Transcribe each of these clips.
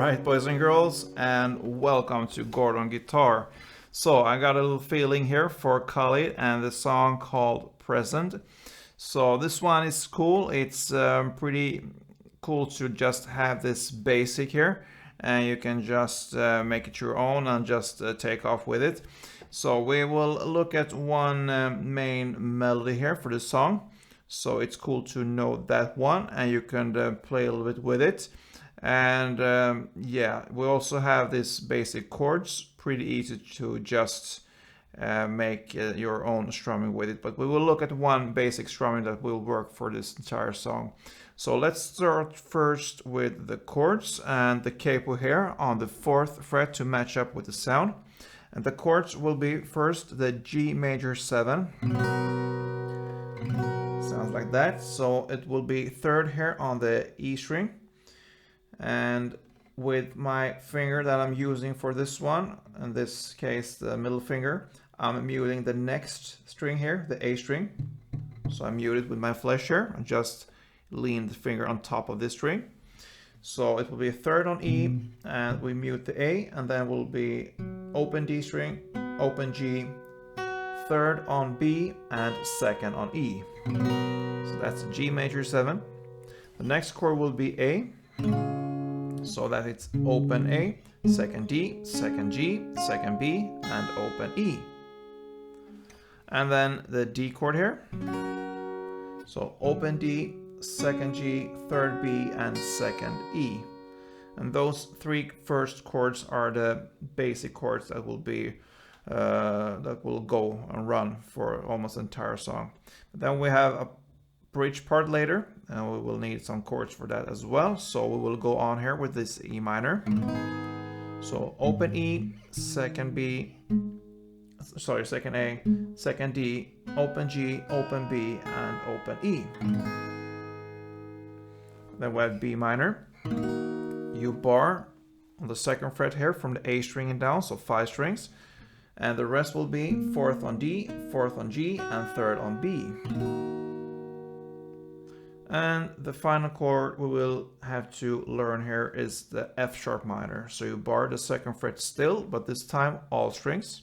Alright, boys and girls, and welcome to Gordon Guitar. So I got a little feeling here for Khalid and the song called Present. So this one is cool. It's pretty cool to just have this basic here, and you can just make it your own and just take off with it. So we will look at one main melody here for the song. So it's cool to know that one, and you can play a little bit with it. And yeah, we also have this basic chords, pretty easy to just make your own strumming with it. But we will look at one basic strumming that will work for this entire song. So let's start first with the chords and the capo here on the 4th fret to match up with the sound. And the chords will be first the G major 7. Sounds like that. So it will be 3rd here on the E string. And with my finger that I'm using for this one, in this case the middle finger, I'm muting the next string here, the A string. So I mute it with my flesh here and just lean the finger on top of this string. So it will be a 3rd on E, and we mute the A, and then will be open D string, open G, 3rd on B, and 2nd on E. So that's G major 7. The next chord will be A. So that it's open A, 2nd D, 2nd G, 2nd B, and open E. And then the D chord here. So open D, 2nd G, 3rd B, and 2nd E. And those 3 first chords are the basic chords that will be that will go and run for almost the entire song. But then we have a bridge part later, and we will need some chords for that as well. So we will go on here with this E minor. So open E, 2nd B, sorry, 2nd A, 2nd D, open G, open B, and open E. Then we have B minor. You bar on the 2nd fret here from the A string and down, so 5 strings. And the rest will be 4th on D, 4th on G, and 3rd on B. And the final chord we will have to learn here is the F sharp minor. So you bar the 2nd fret still, but this time all strings.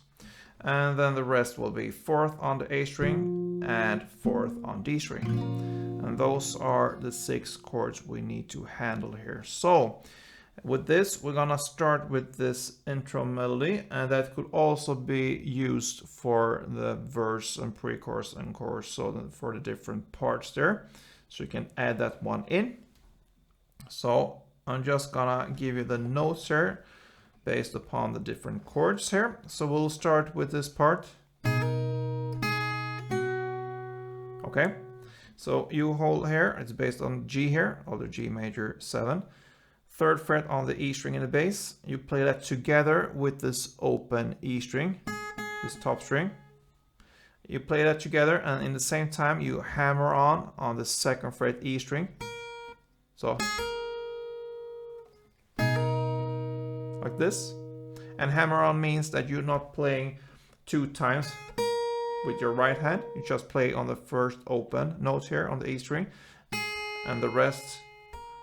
And then the rest will be 4th on the A string and 4th on D string. And those are the 6 chords we need to handle here. So with this, we're gonna start with this intro melody, and that could also be used for the verse and pre-chorus and chorus, so for the different parts there. So you can add that one in. So I'm just gonna give you the notes here based upon the different chords here. So we'll start with this part. Okay, so you hold here, it's based on G here, or the G major 7. 3rd fret on the E string in the bass. You play that together with this open E string, this top string. You play that together, and in the same time you hammer on the 2nd fret E string. So like this. And hammer on means that you're not playing 2 times with your right hand. You just play on the first open note here on the E string, and the rest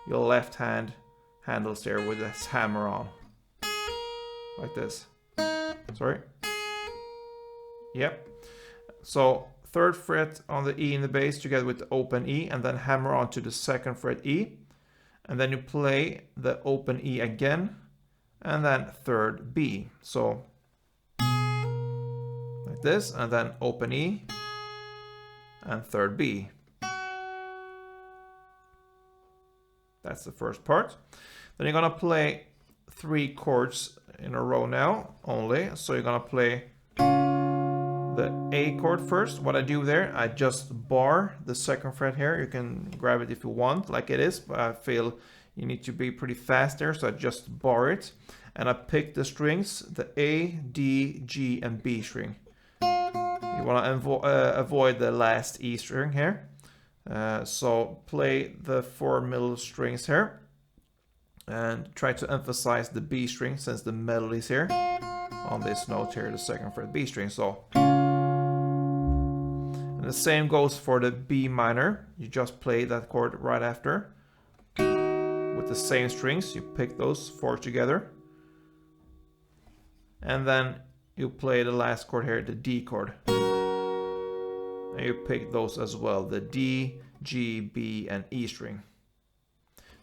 your left hand handles there with this hammer on. Like this. Sorry. Yep. So 3rd fret on the E in the bass together with the open E, and then hammer on to the 2nd fret E, and then you play the open E again, and then 3rd B. So like this, and then open E and 3rd B. That's the first part. Then you're gonna play 3 chords in a row now only. So you're gonna play the A chord first. What I do there, I just bar the 2nd fret here. You can grab it if you want, like it is, but I feel you need to be pretty fast there, so I just bar it. And I pick the strings, the A, D, G, and B string. You want to avoid the last E string here. So play the 4 middle strings here. And try to emphasize the B string, since the melody is here on this note here, the 2nd fret B string. So, and the same goes for the B minor. You just play that chord right after with the same strings. You pick those 4 together. And then you play the last chord here, the D chord. And you pick those as well, the D, G, B, and E string.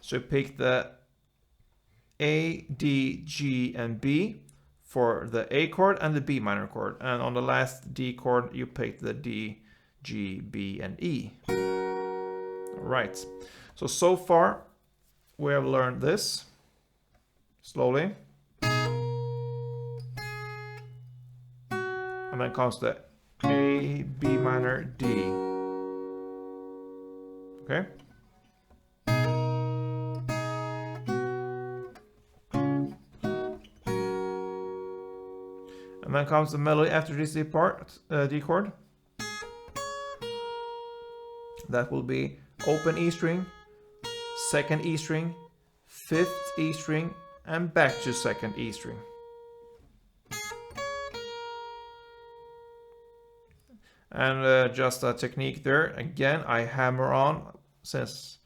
So you pick the A, D, G, and B for the A chord and the B minor chord. And on the last D chord, you pick the D, G, B, and E. All right. So far, we have learned this slowly. And then comes the A, B minor, D. Okay. And then comes the melody after this D part, D chord. That will be open E string, second E string, fifth E string, and back to second E string. And just a technique there. Again, I hammer on since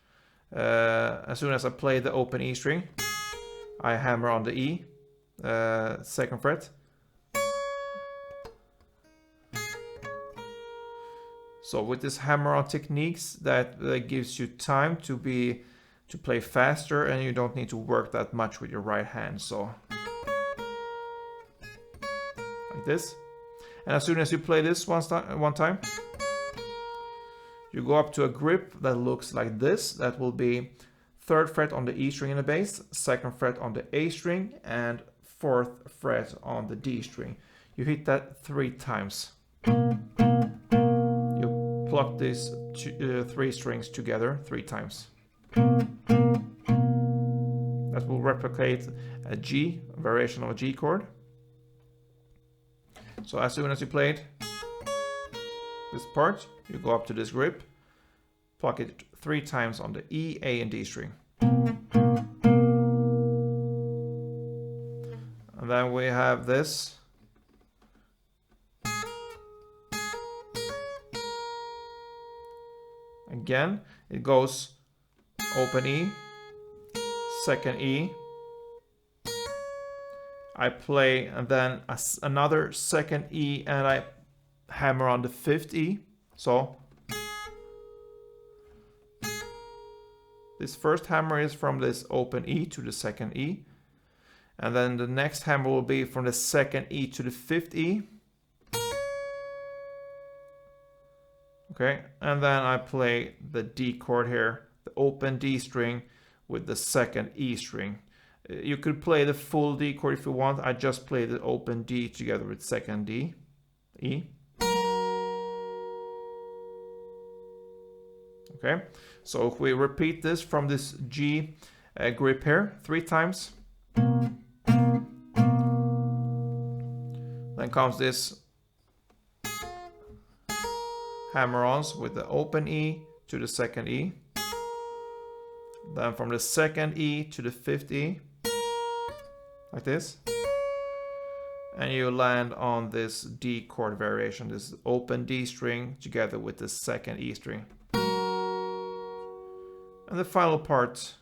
as soon as I play the open E string, I hammer on the E, 2nd fret. So with this hammer-on techniques, that gives you time to play faster, and you don't need to work that much with your right hand. So like this. And as soon as you play this one time, you go up to a grip that looks like this. That will be 3rd fret on the E string in the bass, 2nd fret on the A string, and 4th fret on the D string. You hit that 3 times. Pluck these 3 strings together 3 times. That will replicate a G, a variation of a G chord. So as soon as you played this part, you go up to this grip, pluck it 3 times on the E, A, and D string. And then we have this. Again, it goes open E, 2nd E. I play and then another 2nd E, and I hammer on the 5th E. So this first hammer is from this open E to the 2nd E. And then the next hammer will be from the 2nd E to the 5th E. Okay, and then I play the D chord here, the open D string with the 2nd E string. You could play the full D chord if you want. I just play the open D together with 2nd D, E. Okay, so if we repeat this from this G grip here 3 times, then comes this hammer-ons with the open E to the 2nd E, then from the 2nd E to the 5th E, like this, and you land on this D chord variation, this open D string together with the 2nd E string. And the final part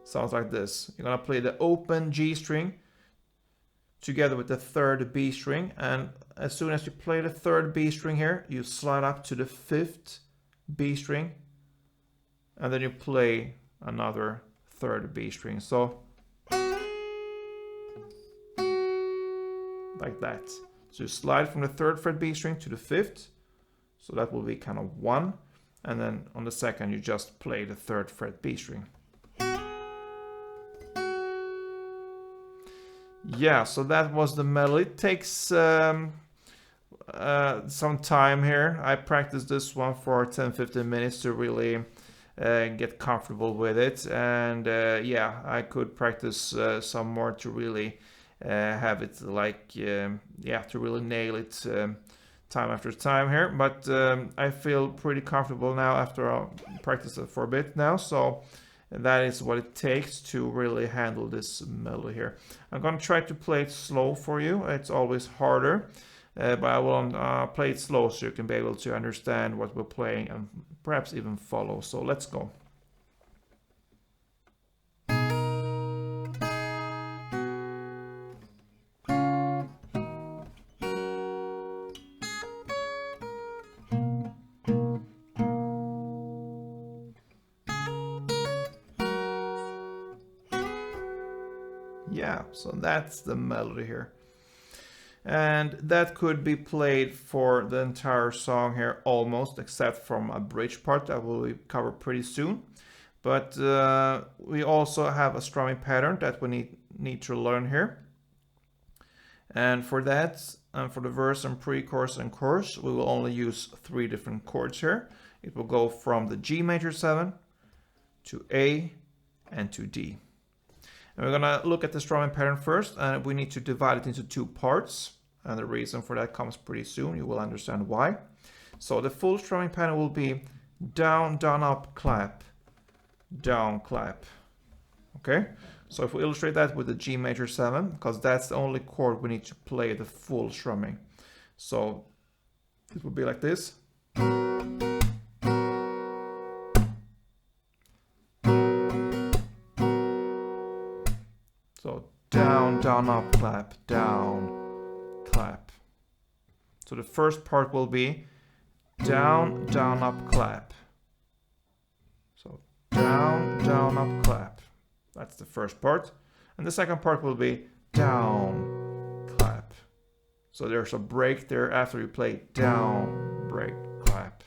sounds like this. You're gonna play the open G string together with the 3rd B string, and as soon as you play the 3rd B string here, you slide up to the 5th B string, and then you play another 3rd B string. So like that. So you slide from the 3rd fret B string to the 5th, so that will be kind of 1, and then on the 2nd you just play the 3rd fret B string. Yeah, so that was the melody. It takes some time here. I practiced this one for 10-15 minutes to really get comfortable with it, and yeah, I could practice some more to really have it like yeah, to really nail it time after time here, but I feel pretty comfortable now after I practice it for a bit now, so that is what it takes to really handle this melody here. I'm gonna try to play it slow for you. It's always harder but I will play it slow so you can be able to understand what we're playing and perhaps even follow. So let's go. Yeah, so that's the melody here. And that could be played for the entire song here almost, except from a bridge part that will cover pretty soon. But we also have a strumming pattern that we need to learn here. And for that, for the verse and pre-chorus and chorus, we will only use 3 different chords here. It will go from the G major 7 to A and to D. And we're going to look at the strumming pattern first, and we need to divide it into 2 parts. And the reason for that comes pretty soon. You will understand why. So the full strumming pattern will be down, down, up, clap, down, clap. Okay? So if we illustrate that with the G major 7, because that's the only chord we need to play the full strumming. So it will be like this. So down, down, up, clap, down, clap. So the first part will be down, down, up, clap. So down, down, up, clap. That's the first part. And the second part will be down, clap. So there's a break there after you play down, break, clap.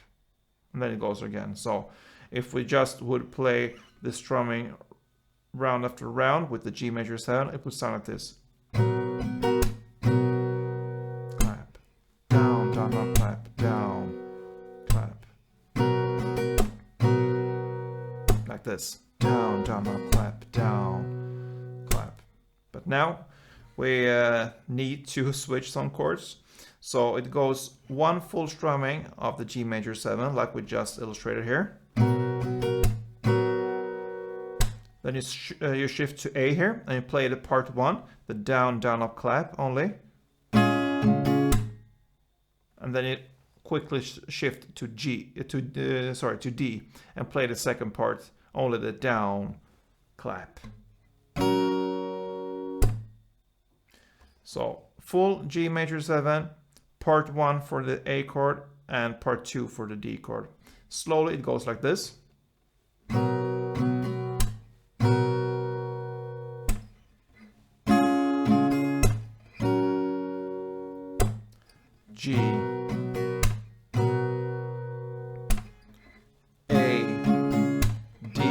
And then it goes again. So if we just would play the strumming round after round with the G major 7, it would sound like this. Clap, down, down, up, clap, down, clap. Like this. Down, down, up, clap, down, clap. But now we need to switch some chords. So it goes 1 full strumming of the G major 7, like we just illustrated here. Then you shift to A here, and you play the part 1, the down, down, up, clap only. And then you quickly shift to to D, and play the second part, only the down, clap. So full G major 7, part 1 for the A chord, and part 2 for the D chord. Slowly it goes like this. G, A, D,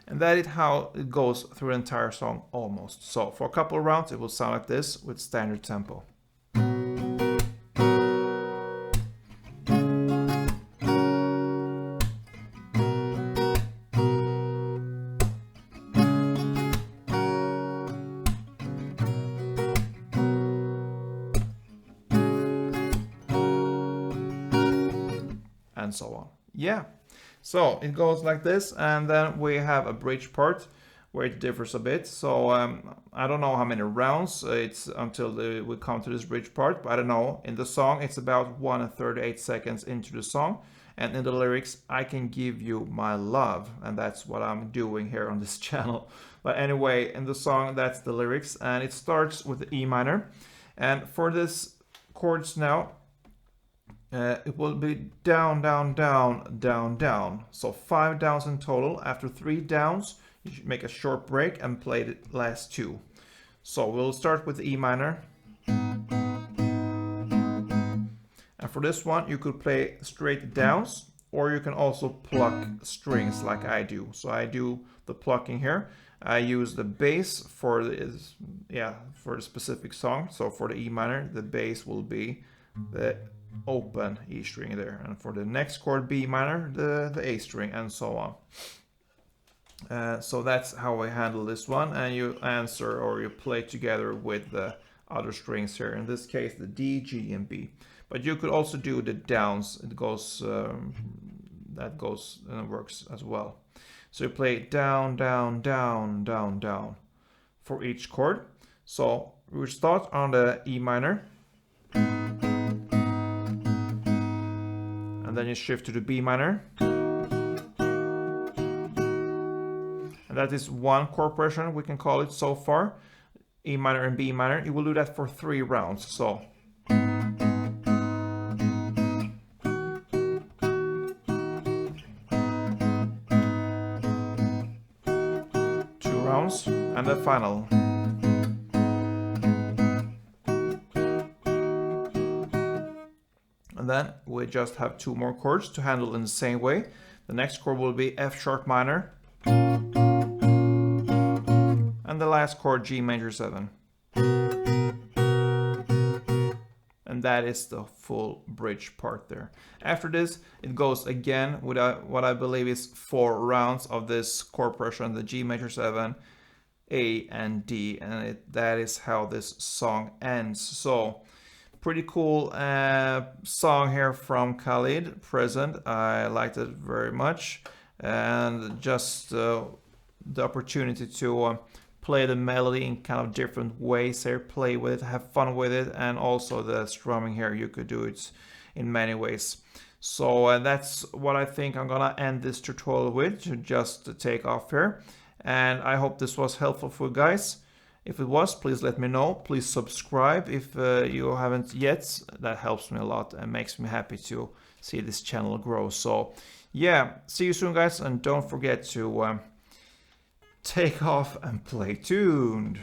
and that is how it goes through the entire song almost. So for a couple of rounds it will sound like this with standard tempo. And so on. Yeah, so it goes like this, and then we have a bridge part where it differs a bit. So I don't know how many rounds it's until we come to this bridge part, but I don't know. In the song it's about 1 and 38 seconds into the song, and in the lyrics I can give you my love, and that's what I'm doing here on this channel. But anyway, in the song that's the lyrics, and it starts with the E minor, and for this chords now it will be down, down, down, down, down. So 5 downs in total. After 3 downs, you should make a short break and play the last 2. So we'll start with the E minor. And for this one, you could play straight downs, or you can also pluck strings like I do. So I do the plucking here. I use the bass for the specific song. So for the E minor, the bass will be the open E string there, and for the next chord B minor, the A string, and so on. So that's how I handle this one, and you answer or you play together with the other strings here, in this case the D, G, and B. But you could also do the downs. It goes that goes and works as well. So you play down, down, down, down, down for each chord. So we start on the E minor, and then you shift to the B minor, and that is one chord progression, we can call it so far. E minor and B minor. You will do that for 3 rounds. So 2 rounds and the final. And then we just have 2 more chords to handle in the same way. The next chord will be F sharp minor, and the last chord G major 7. And that is the full bridge part there. After this, it goes again with what I believe is 4 rounds of this chord progression, the G major 7, A and D, and that is how this song ends. So pretty cool song here from Khalid, present. I liked it very much, and just the opportunity to play the melody in kind of different ways here, play with it, have fun with it, and also the strumming here, you could do it in many ways. So that's what I think I'm gonna end this tutorial with, to just take off here. And I hope this was helpful for you guys. If it was, please let me know. Please subscribe if you haven't yet. That helps me a lot and makes me happy to see this channel grow. So yeah, see you soon guys, and don't forget to take off and play tuned.